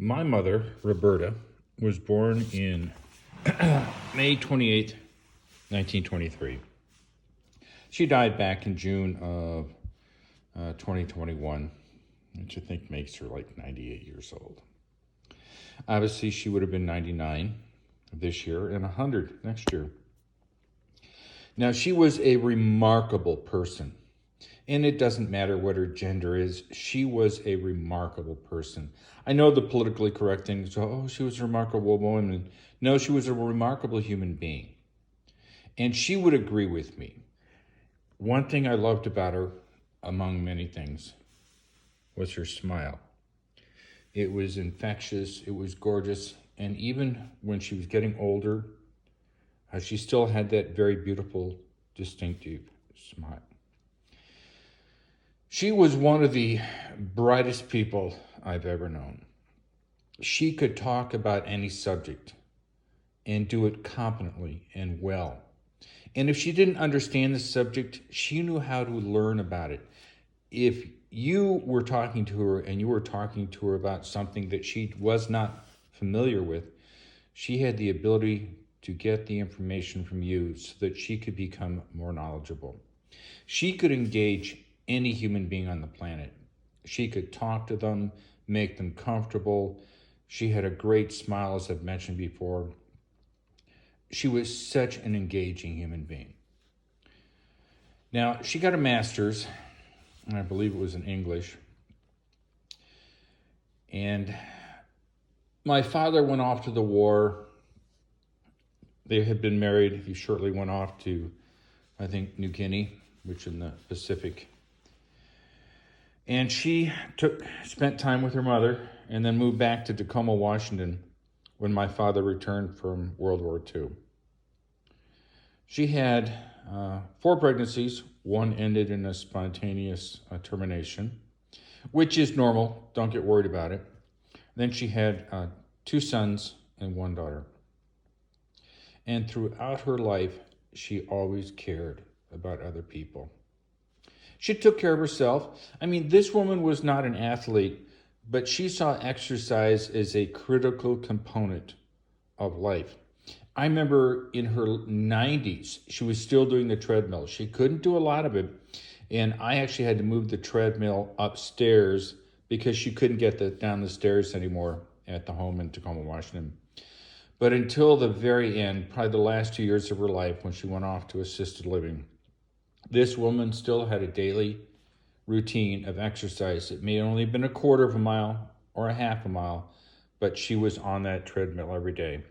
My mother, Roberta, was born in May 28th, 1923. She died back in June of 2021, which I think makes her like 98 years old. Obviously, she would have been 99 this year and 100 next year. Now, she was a remarkable person. And it doesn't matter what her gender is. She was a remarkable person. I know the politically correct thing. So, she was a remarkable woman. No, she was a remarkable human being. And she would agree with me. One thing I loved about her, among many things, was her smile. It was infectious. It was gorgeous. And even when she was getting older, she still had that very beautiful, distinctive smile. She was one of the brightest people I've ever known. She could talk about any subject and do it competently and well. And if she didn't understand the subject, she knew how to learn about it. If you were talking to her and you were talking to her about something that she was not familiar with, she had the ability to get the information from you so that she could become more knowledgeable. She could engage any human being on the planet. She could talk to them, make them comfortable. She had a great smile, as I've mentioned before. She was such an engaging human being. Now, she got a master's, and I believe it was in English. And my father went off to the war. They had been married. He shortly went off to, I think, New Guinea, which is in the Pacific. And she spent time with her mother and then moved back to Tacoma, Washington when my father returned from World War II. She had 4 pregnancies. One ended in a spontaneous termination, which is normal. Don't get worried about it. Then she had 2 sons and 1 daughter. And throughout her life, she always cared about other people. She took care of herself. I mean, this woman was not an athlete, but she saw exercise as a critical component of life. I remember in her 90s, she was still doing the treadmill. She couldn't do a lot of it. And I actually had to move the treadmill upstairs because she couldn't get down the stairs anymore at the home in Tacoma, Washington. But until the very end, probably the last 2 years of her life when she went off to assisted living, this woman still had a daily routine of exercise. It may have only been a quarter of a mile or a half a mile, but she was on that treadmill every day.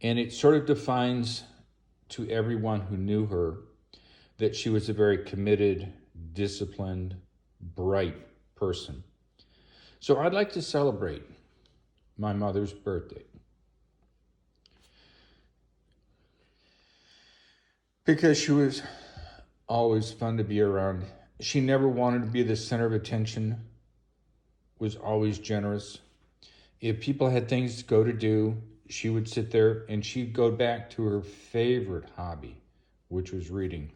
And it sort of defines to everyone who knew her that she was a very committed, disciplined, bright person. So I'd like to celebrate my mother's birthday. Because she was always fun to be around. She never wanted to be the center of attention, was always generous. If people had things to go to do, she would sit there and she'd go back to her favorite hobby, which was reading.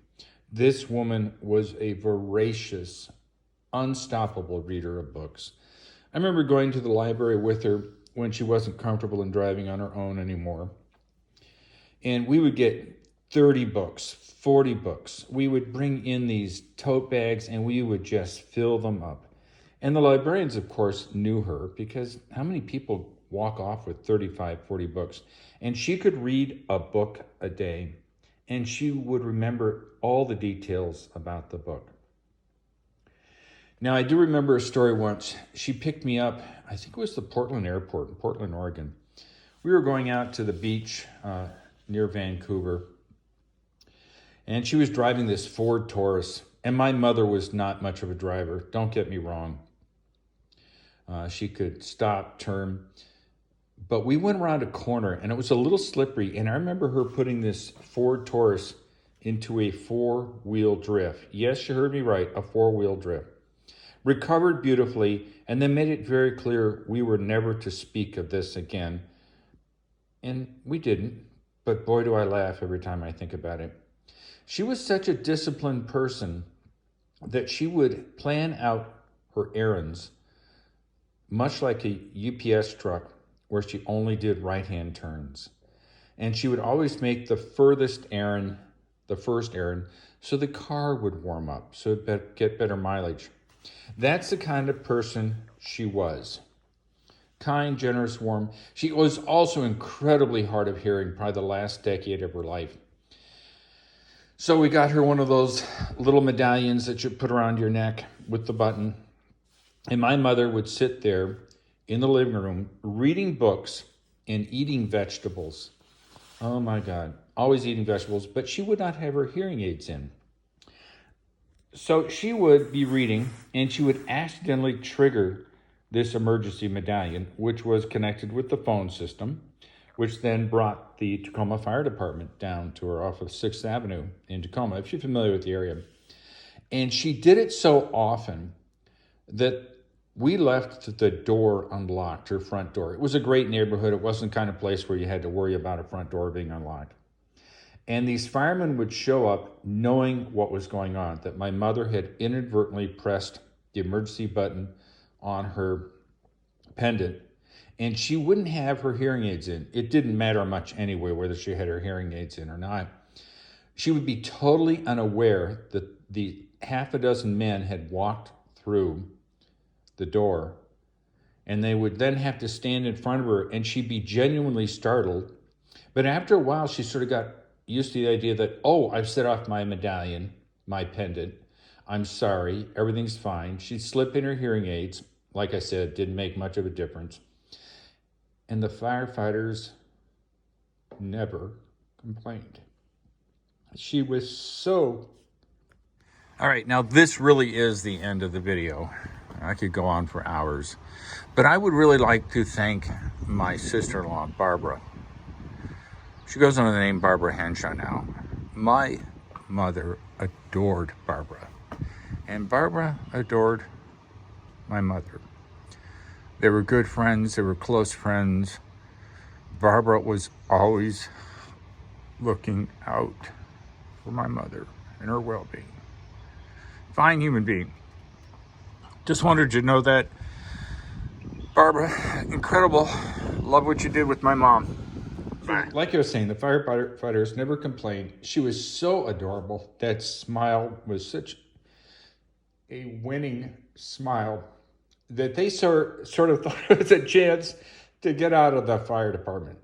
This woman was a voracious, unstoppable reader of books. I remember going to the library with her when she wasn't comfortable in driving on her own anymore. And we would get 30 books, 40 books. We would bring in these tote bags and we would just fill them up. And the librarians, of course, knew her because how many people walk off with 35, 40 books? And she could read a book a day and she would remember all the details about the book. Now, I do remember a story once. She picked me up, I think it was the Portland airport in Portland, Oregon. We were going out to the beach near Vancouver. And she was driving this Ford Taurus. And my mother was not much of a driver. Don't get me wrong. She could stop, turn. But we went around a corner and it was a little slippery. And I remember her putting this Ford Taurus into a 4-wheel drift. Yes, you heard me right, a 4-wheel drift. Recovered beautifully and then made it very clear we were never to speak of this again. And we didn't. But boy, do I laugh every time I think about it. She was such a disciplined person that she would plan out her errands much like a UPS truck where she only did right-hand turns. And she would always make the furthest errand, the first errand, so the car would warm up, so it'd get better mileage. That's the kind of person she was. Kind, generous, warm. She was also incredibly hard of hearing, probably the last decade of her life. So we got her one of those little medallions that you put around your neck with the button. And my mother would sit there in the living room reading books and eating vegetables. Oh my God, always eating vegetables, but she would not have her hearing aids in. So she would be reading and she would accidentally trigger this emergency medallion, which was connected with the phone system, which then brought the Tacoma Fire Department down to her off of 6th Avenue in Tacoma, if you're familiar with the area. And she did it so often that we left the door unlocked, her front door. It was a great neighborhood. It wasn't the kind of place where you had to worry about a front door being unlocked. And these firemen would show up knowing what was going on, that my mother had inadvertently pressed the emergency button on her pendant, and she wouldn't have her hearing aids in. It didn't matter much anyway whether she had her hearing aids in or not. She would be totally unaware that the half a dozen men had walked through the door, and they would then have to stand in front of her, and she'd be genuinely startled. But after a while, she sort of got used to the idea that, oh, I've set off my medallion, my pendant. I'm sorry, everything's fine. She'd slip in her hearing aids. Like I said, didn't make much of a difference. And the firefighters never complained. She was so... All right, now this really is the end of the video. I could go on for hours. But I would really like to thank my sister-in-law, Barbara. She goes under the name Barbara Henshaw now. My mother adored Barbara. And Barbara adored my mother. They were good friends. They were close friends. Barbara was always looking out for my mother and her well-being. Fine human being. Just wanted you to know that. Barbara, incredible. Love what you did with my mom. Bye. Like I was saying, the firefighters never complained. She was so adorable. That smile was such a winning smile that they sort of thought it was a chance to get out of the fire department.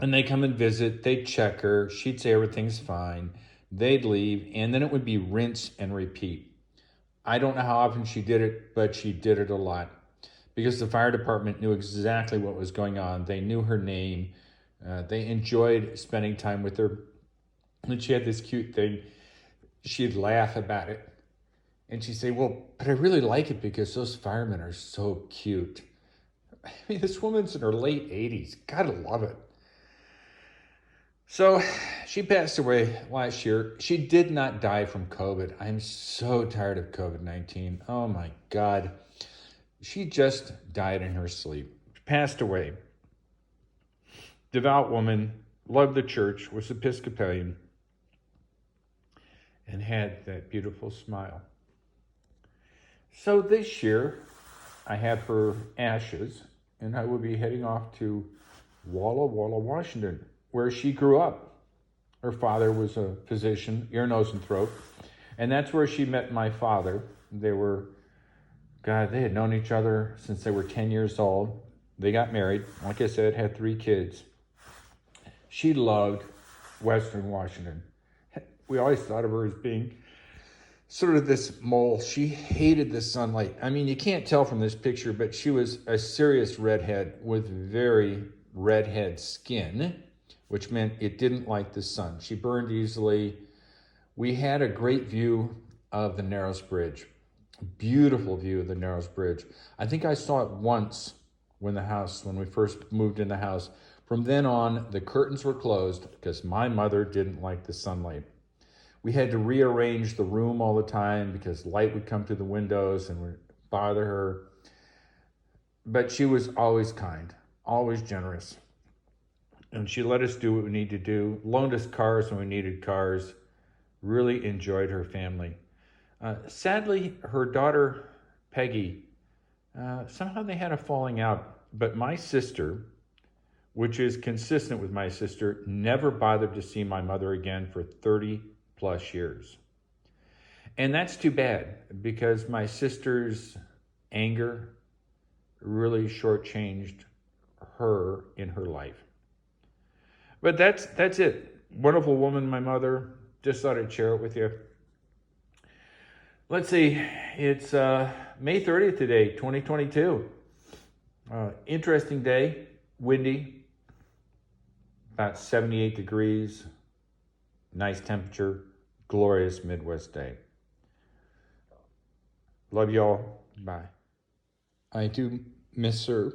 And they come and visit, they'd check her, she'd say everything's fine, they'd leave, and then it would be rinse and repeat. I don't know how often she did it, but she did it a lot because the fire department knew exactly what was going on. They knew her name. They enjoyed spending time with her. And she had this cute thing. She'd laugh about it. And she'd say, well, but I really like it because those firemen are so cute. I mean, this woman's in her late 80s. Gotta love it. So she passed away last year. She did not die from COVID. I'm so tired of COVID-19. Oh my God. She just died in her sleep. Passed away. Devout woman, loved the church, was Episcopalian, and had that beautiful smile. So this year, I have her ashes, and I will be heading off to Walla Walla, Washington, where she grew up. Her father was a physician, ear, nose, and throat, and that's where she met my father. They had known each other since they were 10 years old. They got married, like I said, had 3 kids. She loved Western Washington. We always thought of her as being sort of this mole. She hated the sunlight. I mean, you can't tell from this picture, but she was a serious redhead with very redhead skin, which meant it didn't like the sun. She burned easily. We had a great view of the Narrows Bridge. Beautiful view of the Narrows Bridge. I think I saw it once when we first moved in the house. From then on, the curtains were closed because my mother didn't like the sunlight. We had to rearrange the room all the time because light would come through the windows and would bother her. But she was always kind, always generous. And she let us do what we needed to do, loaned us cars when we needed cars, really enjoyed her family. Sadly, her daughter, Peggy, somehow they had a falling out. But my sister, which is consistent with my sister, never bothered to see my mother again for 30 plus years. And that's too bad, because my sister's anger really shortchanged her in her life. But that's it. Wonderful woman, my mother. Just thought I'd share it with you. Let's see. It's May 30th today, 2022. Interesting day. Windy. About 78 degrees. Nice temperature. Glorious Midwest day. Love y'all. Bye. I do miss her.